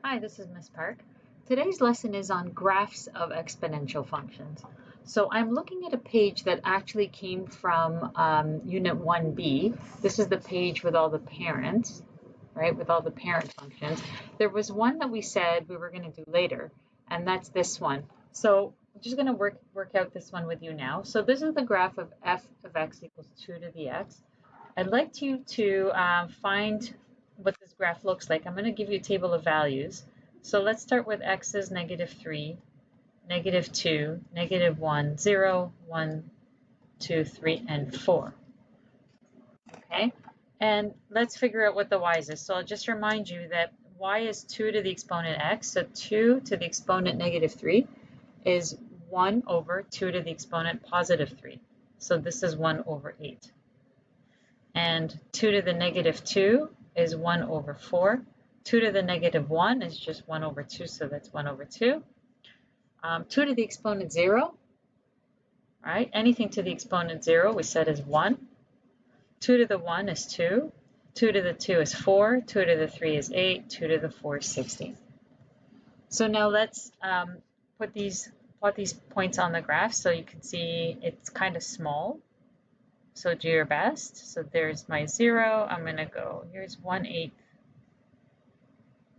Hi, this is Miss Park. Today's lesson is on graphs of exponential functions. So I'm looking at a page that actually came from Unit 1B. This is the page with all the parents, right, with all the parent functions. There was one that we said we were going to do later, and that's this one. So I'm just going to work out this one with you now. So this is the graph of f of x equals 2 to the x. I'd like you to find what this graph looks like. I'm going to give you a table of values. So let's start with x is -3, -2, -1, 0, 1, 2, 3, and 4. Okay, and let's figure out what the y's is. So I'll just remind you that y is 2 to the exponent x. So 2 to the exponent -3 is 1 over 2 to the exponent +3. So this is 1 over 8. And 2 to the -2 is 1 over 4. 2 to the -1 is just 1 over 2, so that's 1 over 2. 2 to the exponent 0, right? Anything to the exponent 0 we said is 1. 2 to the 1 is 2. 2 to the 2 is 4. 2 to the 3 is 8. 2 to the 4 is 16. So now let's plot these points on the graph so you can see it's kind of small. So do your best. So there's my 0. I'm going to go, here's 1/8,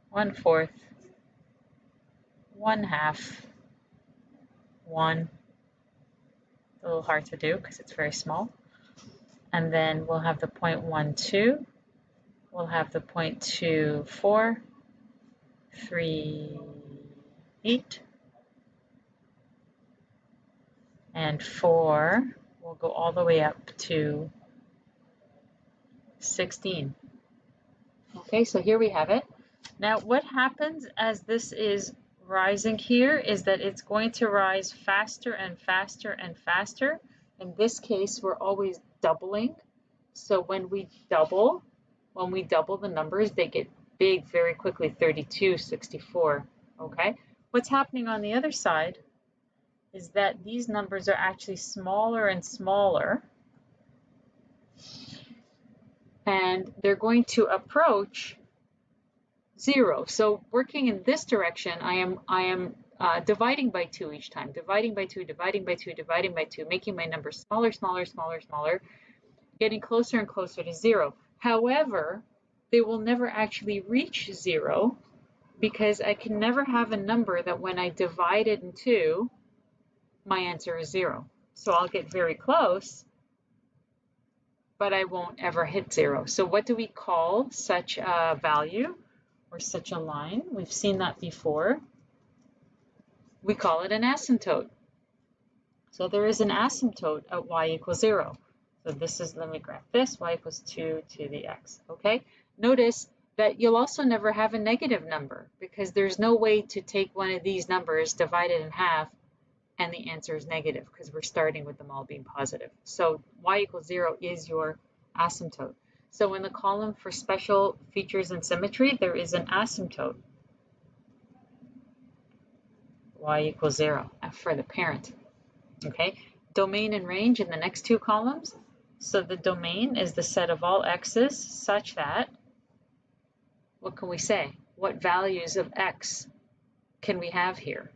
1/4, 1/2, 1. A little hard to do because it's very small. And then we'll have the point 1, 2. We'll have the point 2, 4, 3, 8. And 4 will go all the way up to 16. Okay, so here we have it. Now what happens as this is rising here is that it's going to rise faster and faster and faster. In this case, we're always doubling. So when we double the numbers, they get big very quickly, 32, 64, okay? What's happening on the other side is that these numbers are actually smaller and smaller, and they're going to approach 0. So working in this direction, I am dividing by 2 each time, dividing by 2, dividing by 2, dividing by 2, making my numbers smaller, smaller, smaller, smaller, getting closer and closer to 0. However, they will never actually reach 0 because I can never have a number that when I divide it in 2, my answer is 0. So I'll get very close, but I won't ever hit 0. So what do we call such a value or such a line? We've seen that before. We call it an asymptote. So there is an asymptote at y equals 0. So this is, let me graph this, y equals 2 to the x, okay? Notice that you'll also never have a negative number because there's no way to take one of these numbers, divide it in half, and the answer is negative because we're starting with them all being positive. So y equals 0 is your asymptote. So in the column for special features and symmetry, there is an asymptote. Y equals 0 for the parent. Okay, domain and range in the next two columns. So the domain is the set of all x's such that, what can we say? What values of x can we have here?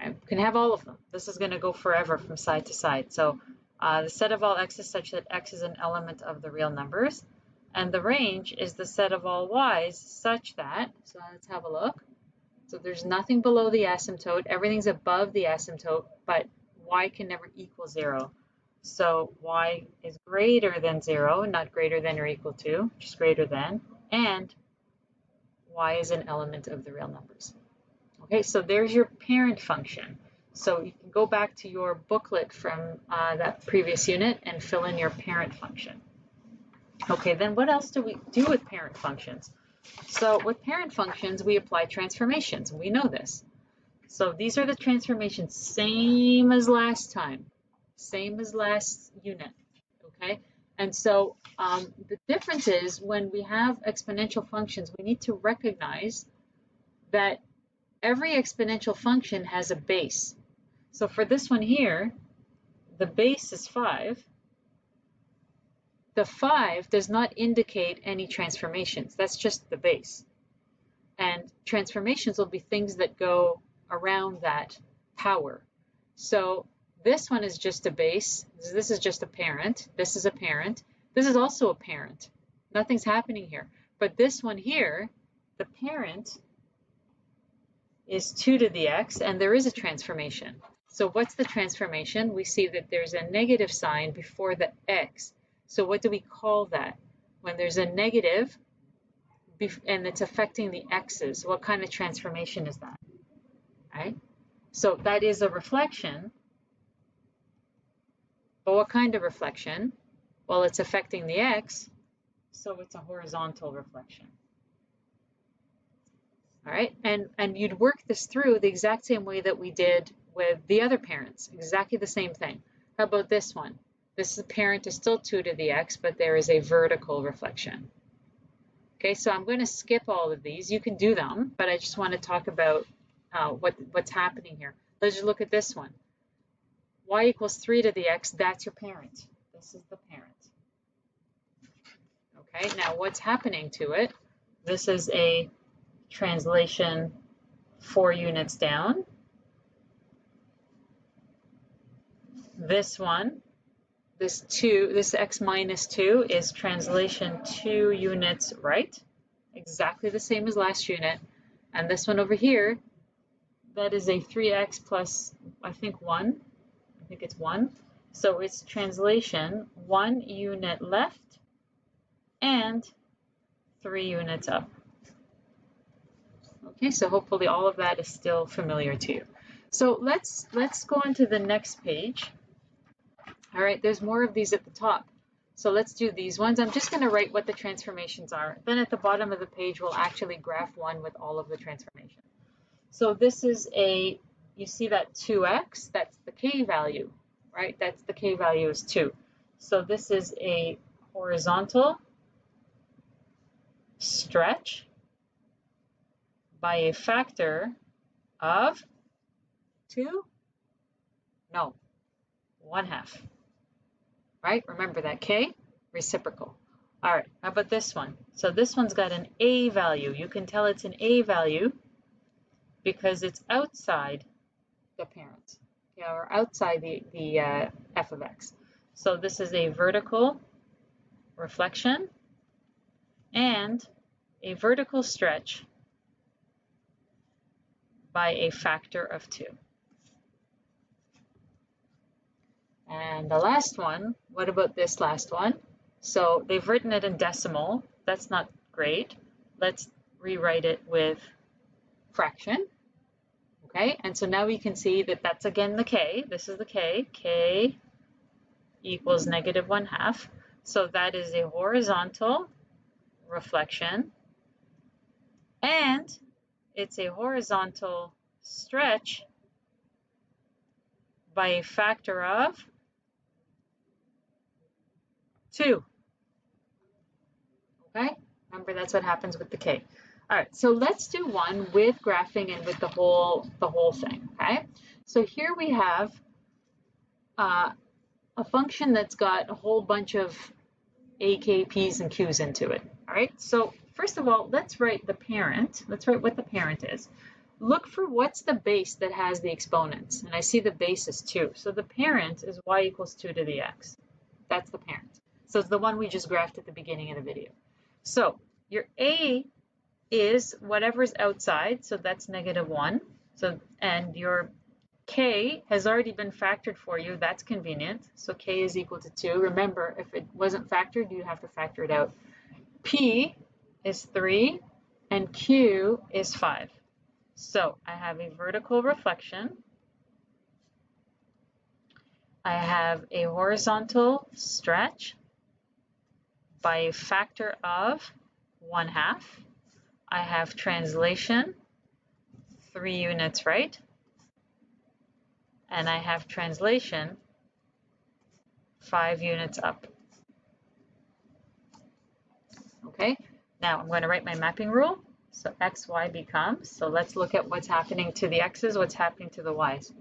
We can have all of them. This is going to go forever from side to side. So the set of all x's such that x is an element of the real numbers. And the range is the set of all y's such that, so let's have a look. So there's nothing below the asymptote. Everything's above the asymptote, but y can never equal 0. So y is greater than 0, not greater than or equal to, just greater than, and y is an element of the real numbers. Okay, so there's your parent function. So you can go back to your booklet from that previous unit and fill in your parent function. Okay, then what else do we do with parent functions? So with parent functions, we apply transformations. We know this. So these are the transformations, same as last time, same as last unit, okay? And so the difference is when we have exponential functions, we need to recognize that every exponential function has a base. So for this one here, the base is 5. The 5 does not indicate any transformations. That's just the base. And transformations will be things that go around that power. So this one is just a base. This is just a parent. This is a parent. This is also a parent. Nothing's happening here. But this one here, the parent is 2 to the x, and there is a transformation. So what's the transformation? We see that there's a negative sign before the x. So what do we call that? When there's a negative and it's affecting the x's, what kind of transformation is that? Right? So that is a reflection. But what kind of reflection? Well, it's affecting the x, so it's a horizontal reflection. All right, and you'd work this through the exact same way that we did with the other parents, exactly the same thing. How about this one? This parent is still 2 to the x, but there is a vertical reflection. Okay, so I'm going to skip all of these. You can do them, but I just want to talk about what's happening here. Let's just look at this one. Y equals 3 to the x, that's your parent. This is the parent. Okay, now what's happening to it? This is a translation 4 units down. This one, this x minus 2 is translation 2 units right. Exactly the same as last unit. And this one over here, that is a 3x plus, I think 1. I think it's 1. So it's translation 1 unit left and 3 units up. Okay, so hopefully all of that is still familiar to you. So let's go on to the next page. All right, there's more of these at the top. So let's do these ones. I'm just going to write what the transformations are. Then at the bottom of the page, we'll actually graph one with all of the transformations. So this is you see that 2x, that's the k value, right? That's the k value is 2. So this is a horizontal stretch by a factor of 2? No, 1/2. Right? Remember that k, reciprocal. All right, how about this one? So this one's got an a value. You can tell it's an a value because it's outside the parent, okay, or outside the f of x. So this is a vertical reflection and a vertical stretch by a factor of 2. And the last one, what about this last one? So they've written it in decimal. That's not great. Let's rewrite it with fraction. Okay, and so now we can see that that's again the k. This is the k. K equals -1/2. So that is a horizontal reflection. And it's a horizontal stretch by a factor of 2. Okay, remember that's what happens with the k. All right, so let's do one with graphing and with the whole thing. Okay, so here we have a function that's got a whole bunch of a, k, p's, and q's into it. All right, so first of all, let's write the parent. Let's write what the parent is. Look for what's the base that has the exponents, and I see the base is 2. So the parent is y equals 2 to the x. That's the parent. So it's the one we just graphed at the beginning of the video. So your a is whatever's outside, so that's -1. So, and your k has already been factored for you. That's convenient. So k is equal to 2. Remember, if it wasn't factored, you'd have to factor it out. P is 3 and q is 5. So I have a vertical reflection. I have a horizontal stretch by a factor of 1/2. I have translation 3 units right. And I have translation 5 units up. Okay, now I'm going to write my mapping rule. So xy becomes, so let's look at what's happening to the x's, what's happening to the y's.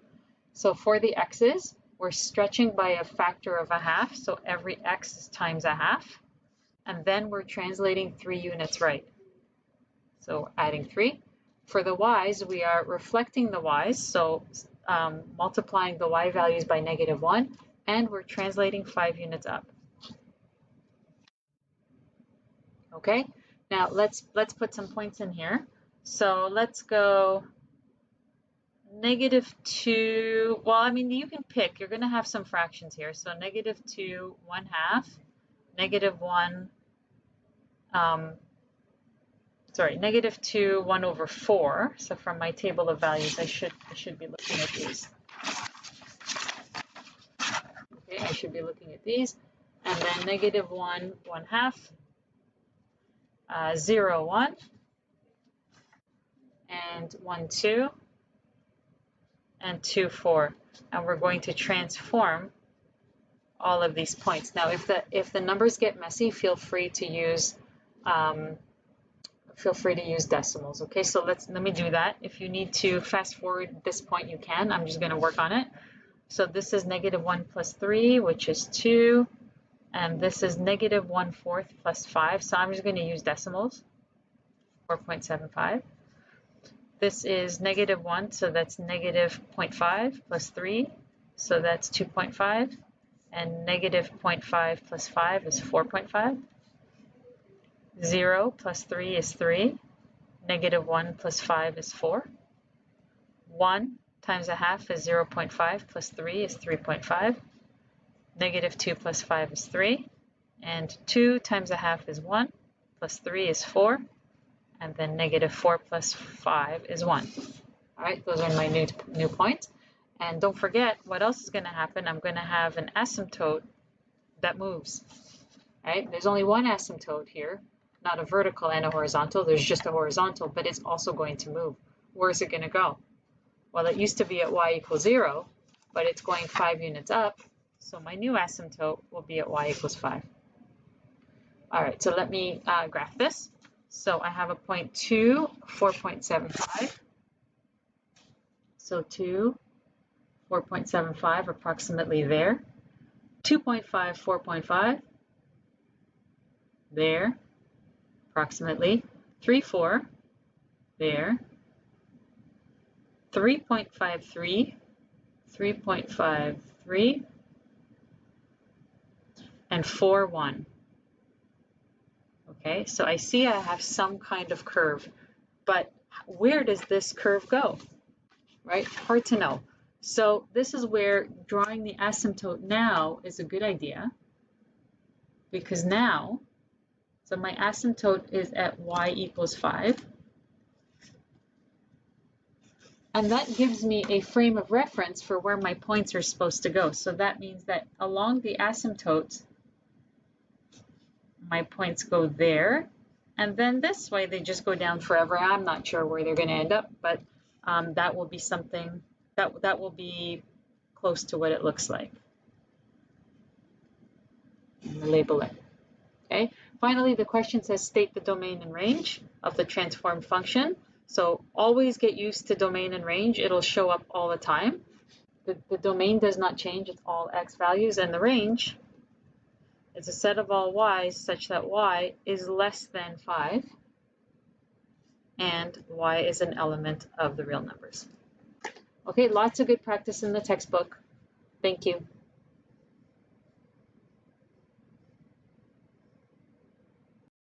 So for the x's, we're stretching by a factor of 1/2, so every x is times 1/2. And then we're translating 3 units right. So adding 3. For the y's, we are reflecting the y's, so multiplying the y values by -1, and we're translating 5 units up. Okay, now let's put some points in here. So let's go -2. Well, I mean, you can pick. You're going to have some fractions here. So -2, 1/2, -1. -2, 1/4. So from my table of values, I should be looking at these. Okay, I should be looking at these, and then -1, 1/2, 0, 1, and 1, 2, and 2, 4, and we're going to transform all of these points. Now, if the numbers get messy, feel free to use decimals. Okay, so let me do that. If you need to fast forward this point, you can. I'm just going to work on it. So this is -1 plus 3, which is 2, and this is -1/4 plus 5. So I'm just going to use decimals. 4.75. This is -1, so that's -0.5 plus 3, so that's 2.5, and -0.5 plus 5 is 4.5. 0 plus 3 is 3, -1 plus 5 is 4. 1 times 1/2 is 0.5 plus 3 is 3.5. -2 plus 5 is 3, and 2 times 1/2 is 1, plus 3 is 4, and then -4 plus 5 is 1. All right, those are my new points. And don't forget, what else is going to happen? I'm going to have an asymptote that moves. All right, there's only one asymptote here, not a vertical and a horizontal. There's just a horizontal, but it's also going to move. Where's it going to go? Well, it used to be at y = 0, but it's going 5 units up. So my new asymptote will be at y = 5. All right, so let me graph this. So I have a point 2, 4.75. So 2, 4.75, approximately there. 2.5, 4.5, there, approximately. 3, 4, there. 3.53, 3.53, and 4, 1. Okay, so I see I have some kind of curve, but where does this curve go? Right, hard to know. So this is where drawing the asymptote now is a good idea, because now, so my asymptote is at y = 5, and that gives me a frame of reference for where my points are supposed to go. So that means that along the asymptote, my points go there, and then this way they just go down forever. I'm not sure where they're going to end up, but that will be something that will be close to what it looks like. I'm gonna label it. Okay. Finally, the question says state the domain and range of the transformed function. So always get used to domain and range. It'll show up all the time. The domain does not change. It's all x values, and the range is a set of all y's such that y is less than 5 and y is an element of the real numbers. Okay, lots of good practice in the textbook. Thank you.